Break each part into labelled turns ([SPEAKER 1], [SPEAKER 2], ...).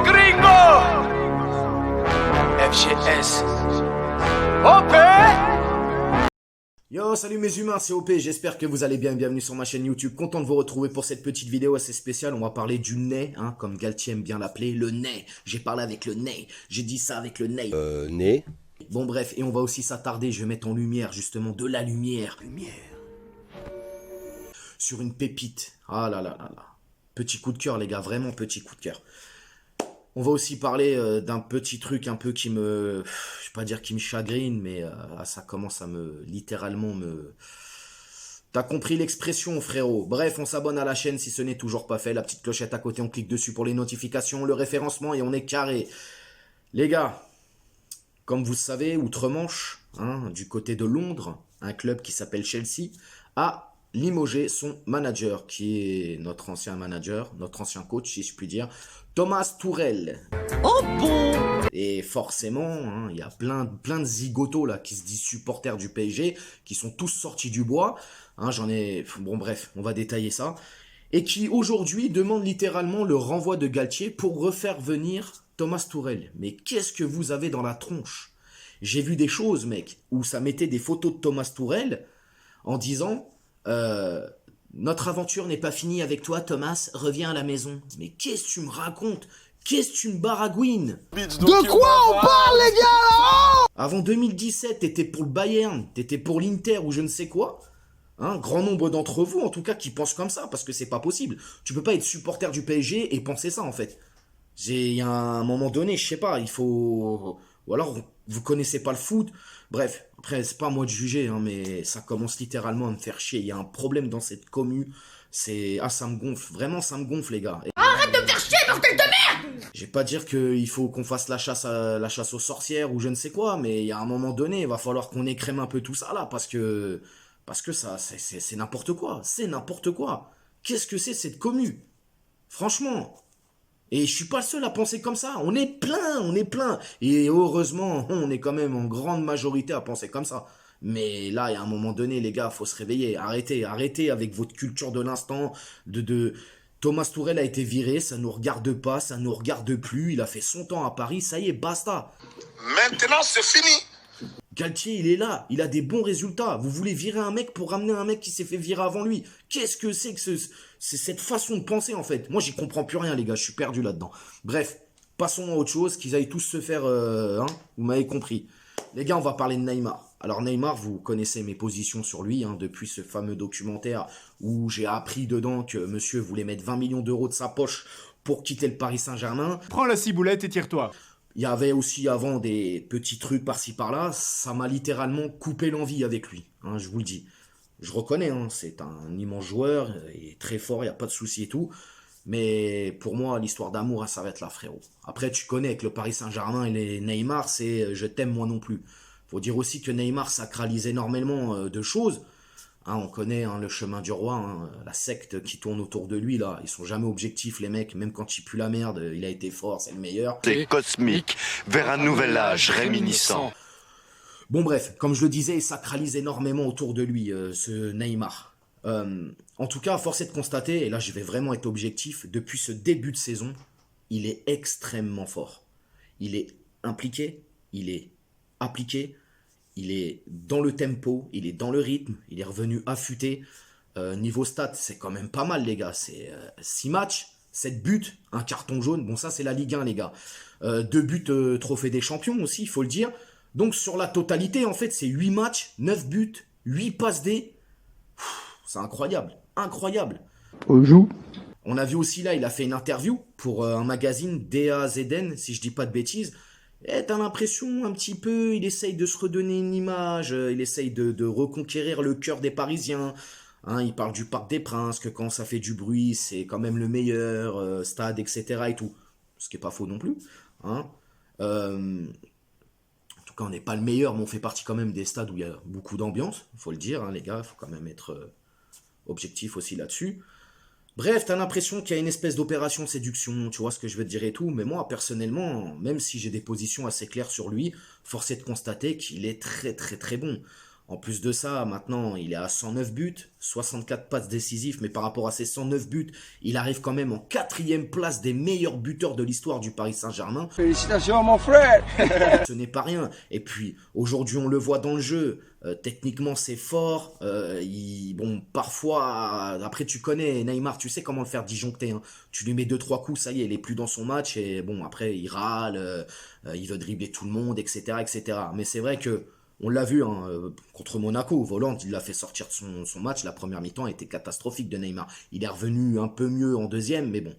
[SPEAKER 1] gringo. FGS. OP.
[SPEAKER 2] Yo, salut mes humains, c'est OP, j'espère que vous allez bien, bienvenue sur ma chaîne YouTube, content de vous retrouver pour cette petite vidéo assez spéciale. On va parler du nez, hein, comme Galtier aime bien l'appeler, le nez. J'ai parlé avec le nez, j'ai dit ça avec le nez.
[SPEAKER 3] Nez.
[SPEAKER 2] Bon bref, et on va aussi s'attarder, je vais mettre en lumière justement de la lumière. Sur une pépite, ah là là là là. Petit coup de cœur les gars, vraiment petit coup de cœur. On va aussi parler d'un petit truc un peu qui me... Je vais pas dire qui me chagrine, mais ça commence à littéralement me... T'as compris l'expression frérot. Bref, on s'abonne à la chaîne si ce n'est toujours pas fait. La petite clochette à côté, on clique dessus pour les notifications, le référencement et on est carré. Les gars, comme vous le savez, outre-Manche, hein, du côté de Londres, un club qui s'appelle Chelsea, a limogé son manager, qui est notre ancien manager, notre ancien coach, si je puis dire, Thomas Tuchel.
[SPEAKER 1] Oh bon.
[SPEAKER 2] Et forcément, hein, il y a plein de zigotos là qui se disent supporters du PSG, qui sont tous sortis du bois. Hein, bon bref, on va détailler ça. Et qui aujourd'hui demandent littéralement le renvoi de Galtier pour refaire venir Thomas Tuchel. Mais qu'est-ce que vous avez dans la tronche? J'ai vu des choses, mec, où ça mettait des photos de Thomas Tuchel en disant... notre aventure n'est pas finie avec toi, Thomas, reviens à la maison. Mais qu'est-ce que tu me racontes? Qu'est-ce que tu me baragouines?
[SPEAKER 3] De quoi on parle, les gars?
[SPEAKER 2] Avant 2017, t'étais pour le Bayern, t'étais pour l'Inter ou je ne sais quoi. Hein, grand nombre d'entre vous, en tout cas, qui pensent comme ça, parce que c'est pas possible. Tu peux pas être supporter du PSG et penser ça, en fait. Il y a un moment donné, je sais pas, il faut... Ou alors, vous connaissez pas le foot. Bref, après, c'est pas à moi de juger, hein, mais ça commence littéralement à me faire chier. Il y a un problème dans cette commu. ça me gonfle. Vraiment, ça me gonfle, les gars.
[SPEAKER 4] Arrête de me faire chier, bordel de merde!
[SPEAKER 2] Je vais pas dire qu'il faut qu'on fasse la chasse aux sorcières ou je ne sais quoi, mais il y a un moment donné, il va falloir qu'on écrème un peu tout ça, là, parce que ça, c'est n'importe quoi. C'est n'importe quoi. Qu'est-ce que c'est, cette commu? Franchement... Et je suis pas le seul à penser comme ça. On est plein. Et heureusement, on est quand même en grande majorité à penser comme ça. Mais là, il y a un moment donné, les gars, faut se réveiller. Arrêtez avec votre culture de l'instant. Thomas Tuchel a été viré, ça nous regarde pas, ça nous regarde plus. Il a fait son temps à Paris, ça y est, basta.
[SPEAKER 5] Maintenant, c'est fini.
[SPEAKER 2] Galtier, il est là, il a des bons résultats. Vous voulez virer un mec pour ramener un mec qui s'est fait virer avant lui? Qu'est-ce que c'est c'est cette façon de penser en fait? Moi, j'y comprends plus rien, les gars, je suis perdu là-dedans. Bref, passons à autre chose, qu'ils aillent tous se faire... hein, vous m'avez compris. Les gars, on va parler de Neymar. Alors Neymar, vous connaissez mes positions sur lui, hein, depuis ce fameux documentaire où j'ai appris dedans que monsieur voulait mettre 20 millions d'euros de sa poche pour quitter le Paris Saint-Germain.
[SPEAKER 6] Prends la ciboulette et tire-toi.
[SPEAKER 2] Il y avait aussi avant des petits trucs par-ci par-là, ça m'a littéralement coupé l'envie avec lui, hein, je vous le dis. Je reconnais, hein, c'est un immense joueur, il est très fort, il n'y a pas de souci et tout. Mais pour moi, l'histoire d'amour, elle s'arrête là, frérot. Après, tu connais que le Paris Saint-Germain et les Neymar, c'est je t'aime moi non plus. Faut dire aussi que Neymar sacralise énormément de choses. Hein, on connaît hein, le chemin du roi, hein, la secte qui tourne autour de lui, là. Ils sont jamais objectifs, les mecs. Même quand il pue la merde, il a été fort, c'est le meilleur.
[SPEAKER 3] C'est cosmique, vers un nouvel âge réminiscent.
[SPEAKER 2] Bon bref, comme je le disais, il sacralise énormément autour de lui, ce Neymar. En tout cas, force est de constater, et là je vais vraiment être objectif, depuis ce début de saison, il est extrêmement fort. Il est impliqué, il est appliqué, il est dans le tempo, il est dans le rythme, il est revenu affûté. Niveau stats, c'est quand même pas mal les gars, c'est 6 matchs, 7 buts, un carton jaune, bon ça c'est la Ligue 1 les gars. 2 buts trophée des champions aussi, il faut le dire. Donc sur la totalité en fait c'est 8 matchs, 9 buts, 8 passes D. C'est incroyable, incroyable.
[SPEAKER 7] Bonjour.
[SPEAKER 2] On a vu aussi là, il a fait une interview pour un magazine DAZN, si je dis pas de bêtises. Et t'as l'impression un petit peu, il essaye de se redonner une image, il essaye de reconquérir le cœur des Parisiens. Hein, il parle du Parc des Princes, que quand ça fait du bruit, c'est quand même le meilleur stade, etc. et tout. Ce qui est pas faux non plus. Hein. En tout cas, on n'est pas le meilleur, mais on fait partie quand même des stades où il y a beaucoup d'ambiance. Il faut le dire, hein, les gars, il faut quand même être objectif aussi là-dessus. Bref, t'as l'impression qu'il y a une espèce d'opération de séduction, tu vois ce que je veux te dire et tout, mais moi, personnellement, même si j'ai des positions assez claires sur lui, force est de constater qu'il est très très très bon. En plus de ça, maintenant, il est à 109 buts, 64 passes décisives, mais par rapport à ces 109 buts, il arrive quand même en 4e place des meilleurs buteurs de l'histoire du Paris Saint-Germain.
[SPEAKER 1] Félicitations, mon frère.
[SPEAKER 2] Ce n'est pas rien. Et puis, aujourd'hui, on le voit dans le jeu. Techniquement, c'est fort. Bon, parfois, après, tu connais Neymar, tu sais comment le faire disjoncter. Hein. Tu lui mets 2-3 coups, ça y est, il est plus dans son match. Et bon, après, il râle, il veut dribbler tout le monde, etc., etc. Mais c'est vrai que on l'a vu hein, contre Monaco, Voland, il l'a fait sortir de son match. La première mi-temps était catastrophique de Neymar. Il est revenu un peu mieux en deuxième, mais bon.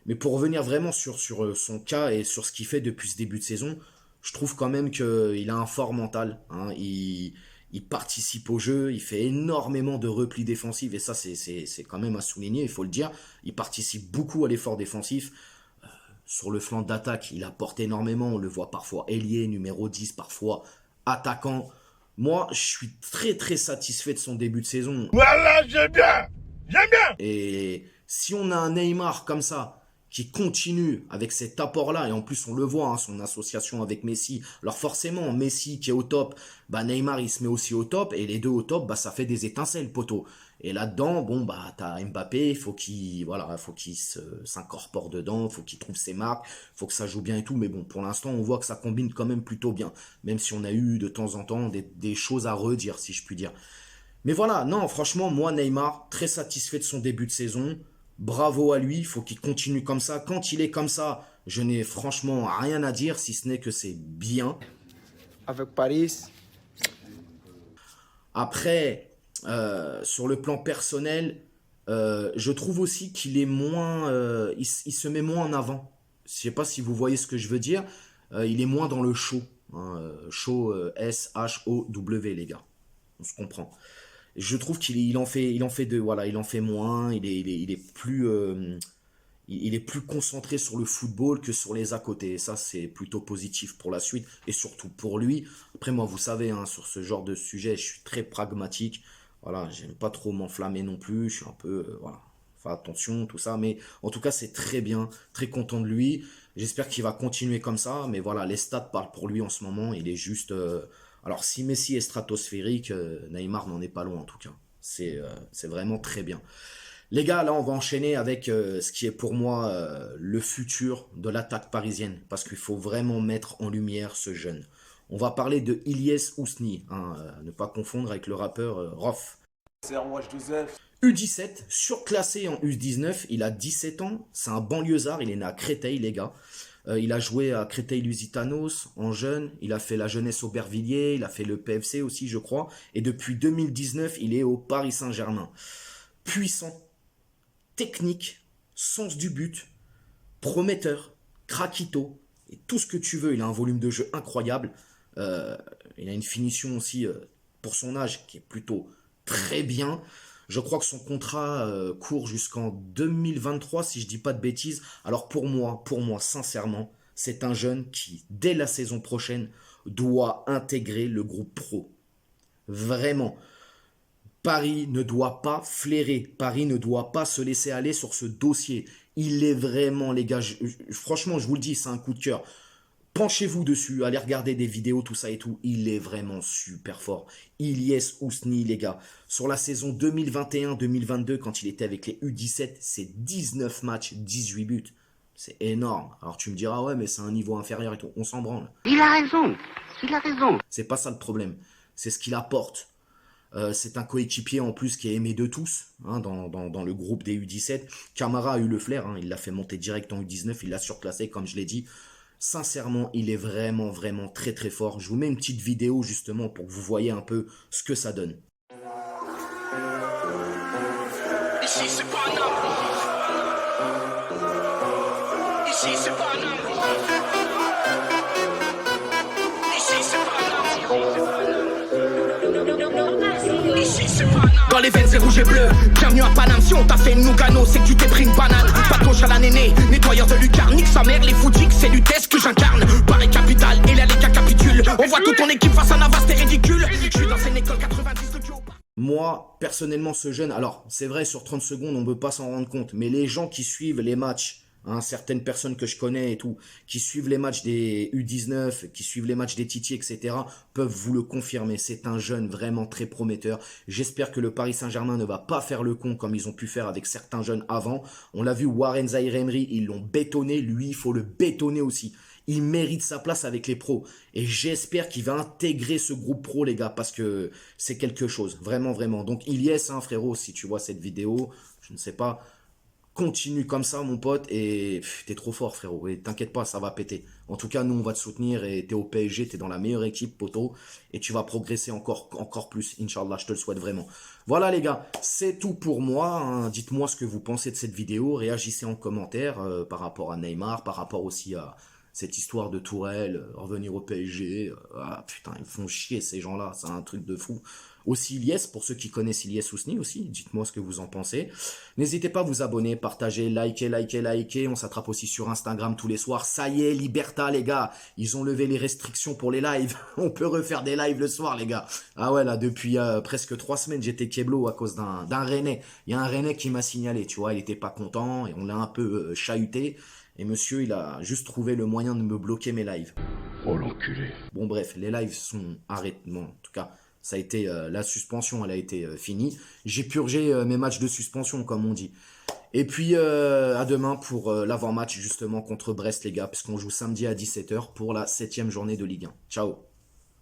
[SPEAKER 2] Mais pour revenir vraiment sur son cas et sur ce qu'il fait depuis ce début de saison, je trouve quand même qu'il a un fort mental. Hein. Il participe au jeu, il fait énormément de replis défensifs, et ça c'est quand même à souligner, il faut le dire. Il participe beaucoup à l'effort défensif. Sur le flanc d'attaque, il apporte énormément, on le voit parfois ailier, numéro 10, parfois attaquant. Moi, je suis très très satisfait de son début de saison.
[SPEAKER 5] Voilà, j'aime bien. J'aime bien.
[SPEAKER 2] Et si on a un Neymar comme ça, qui continue avec cet apport-là, et en plus on le voit, hein, son association avec Messi, alors forcément, Messi qui est au top, bah Neymar il se met aussi au top, et les deux au top, bah ça fait des étincelles, poteau. Et là-dedans, bon, bah t'as Mbappé, il faut qu'il s'incorpore dedans, faut qu'il trouve ses marques, faut que ça joue bien et tout, mais bon, pour l'instant, on voit que ça combine quand même plutôt bien, même si on a eu de temps en temps des choses à redire, si je puis dire. Mais voilà, non, franchement, moi, Neymar, très satisfait de son début de saison. Bravo à lui, il faut qu'il continue comme ça. Quand il est comme ça, je n'ai franchement rien à dire, si ce n'est que c'est bien.
[SPEAKER 1] Avec Paris.
[SPEAKER 2] Après, sur le plan personnel, je trouve aussi qu'il est moins... il se met moins en avant. Je ne sais pas si vous voyez ce que je veux dire. Il est moins dans le show. Hein, show, S-H-O-W, les gars. On se comprend. Je trouve qu'il en fait voilà, il en fait moins, il est plus concentré sur le football que sur les à côté. Et ça, c'est plutôt positif pour la suite et surtout pour lui. Après, moi, vous savez, hein, sur ce genre de sujet, je suis très pragmatique. Voilà, j'aime pas trop m'enflammer non plus. Je suis un peu, voilà, faire attention, tout ça. Mais en tout cas, c'est très bien, très content de lui. J'espère qu'il va continuer comme ça. Mais voilà, les stats parlent pour lui en ce moment. Il est juste... Alors, si Messi est stratosphérique, Neymar n'en est pas loin en tout cas. C'est vraiment très bien. Les gars, là, on va enchaîner avec ce qui est pour moi le futur de l'attaque parisienne. Parce qu'il faut vraiment mettre en lumière ce jeune. On va parler de Ilyes Ousni. Hein, ne pas confondre avec le rappeur Rof.
[SPEAKER 1] C'est Roi Joseph.
[SPEAKER 2] U17, surclassé en U19. Il a 17 ans. C'est un banlieusard. Il est né à Créteil, les gars. Il a joué à Créteil-Lusitanos en jeune, il a fait la jeunesse Aubervilliers, il a fait le PFC aussi je crois, et depuis 2019 il est au Paris Saint-Germain. Puissant, technique, sens du but, prometteur, craquito, et tout ce que tu veux, il a un volume de jeu incroyable, il a une finition aussi pour son âge qui est plutôt très bien. Je crois que son contrat court jusqu'en 2023, si je dis pas de bêtises. Alors pour moi, sincèrement, c'est un jeune qui, dès la saison prochaine, doit intégrer le groupe pro. Vraiment. Paris ne doit pas flairer. Paris ne doit pas se laisser aller sur ce dossier. Il est vraiment, les gars, franchement, je vous le dis, c'est un coup de cœur. Penchez-vous dessus, allez regarder des vidéos, tout ça et tout. Il est vraiment super fort. Ilyes Ousni, les gars. Sur la saison 2021-2022, quand il était avec les U17, c'est 19 matchs, 18 buts. C'est énorme. Alors tu me diras, ouais, mais c'est un niveau inférieur et tout. On s'en branle.
[SPEAKER 4] Il a raison. Il a raison.
[SPEAKER 2] C'est pas ça le problème. C'est ce qu'il apporte. C'est un coéquipier en plus qui est aimé de tous, hein, dans le groupe des U17. Camara a eu le flair, hein, il l'a fait monter direct en U19, il l'a surclassé, comme je l'ai dit. Sincèrement, il est vraiment, vraiment très, très fort. Je vous mets une petite vidéo justement pour que vous voyez un peu ce que ça donne.
[SPEAKER 5] Ici, c'est pas un homme. Ici, c'est pas un homme. Ici, c'est pas un homme. Ici, c'est pas un homme.
[SPEAKER 6] Dans les veines c'est rouge et bleu. Bienvenue à Paname, si on t'a fait une Nougano, c'est que tu t'es pris une banane. Patouche à la néné, nettoyeur de lucarne. Nique sa mère, les foutiques, c'est l'UTES que j'incarne. Paris capitale, et là les cas capitulent. On voit toute ton équipe face à Navas, t'es ridicule. Je suis dans une école 90 de Kyo.
[SPEAKER 2] Moi, personnellement, ce jeune, alors c'est vrai, sur 30 secondes, on ne peut pas s'en rendre compte, mais les gens qui suivent les matchs hein, certaines personnes que je connais et tout, qui suivent les matchs des U19, qui suivent les matchs des Titi, etc., peuvent vous le confirmer. C'est un jeune vraiment très prometteur. J'espère que le Paris Saint-Germain ne va pas faire le con comme ils ont pu faire avec certains jeunes avant. On l'a vu, Warren Zaïre-Emery, ils l'ont bétonné. Lui, il faut le bétonner aussi. Il mérite sa place avec les pros. Et j'espère qu'il va intégrer ce groupe pro, les gars, parce que c'est quelque chose. Vraiment, vraiment. Donc, Ilyes, hein, frérot, si tu vois cette vidéo, je ne sais pas, continue comme ça, mon pote, et t'es trop fort, frérot. Et t'inquiète pas, ça va péter. En tout cas, nous, on va te soutenir, et t'es au PSG, t'es dans la meilleure équipe, poteau, et tu vas progresser encore plus, Inch'Allah, je te le souhaite vraiment. Voilà, les gars, c'est tout pour moi, hein. Dites-moi ce que vous pensez de cette vidéo, réagissez en commentaire par rapport à Neymar, par rapport aussi à cette histoire de Tourelle, revenir au PSG. Ah, putain, ils font chier, ces gens-là, c'est un truc de fou. Aussi Ilyes, pour ceux qui connaissent Ilyes Ousni aussi, dites-moi ce que vous en pensez. N'hésitez pas à vous abonner, partager, liker. On s'attrape aussi sur Instagram tous les soirs. Ça y est, Liberta, les gars. Ils ont levé les restrictions pour les lives. On peut refaire des lives le soir, les gars. Ah ouais, là, depuis presque 3 semaines, j'étais Keblo à cause d'un Rennais. Il y a un Rennais qui m'a signalé, tu vois, il était pas content et on l'a un peu chahuté. Et monsieur, il a juste trouvé le moyen de me bloquer mes lives.
[SPEAKER 3] Oh l'enculé.
[SPEAKER 2] Bon bref, les lives sont arrêtés. Bon, en tout cas, ça a été la suspension, elle a été finie. J'ai purgé mes matchs de suspension, comme on dit. Et puis, à demain pour l'avant-match, justement, contre Brest, les gars, parce qu'on joue samedi à 17 h pour la 7e journée de Ligue 1. Ciao.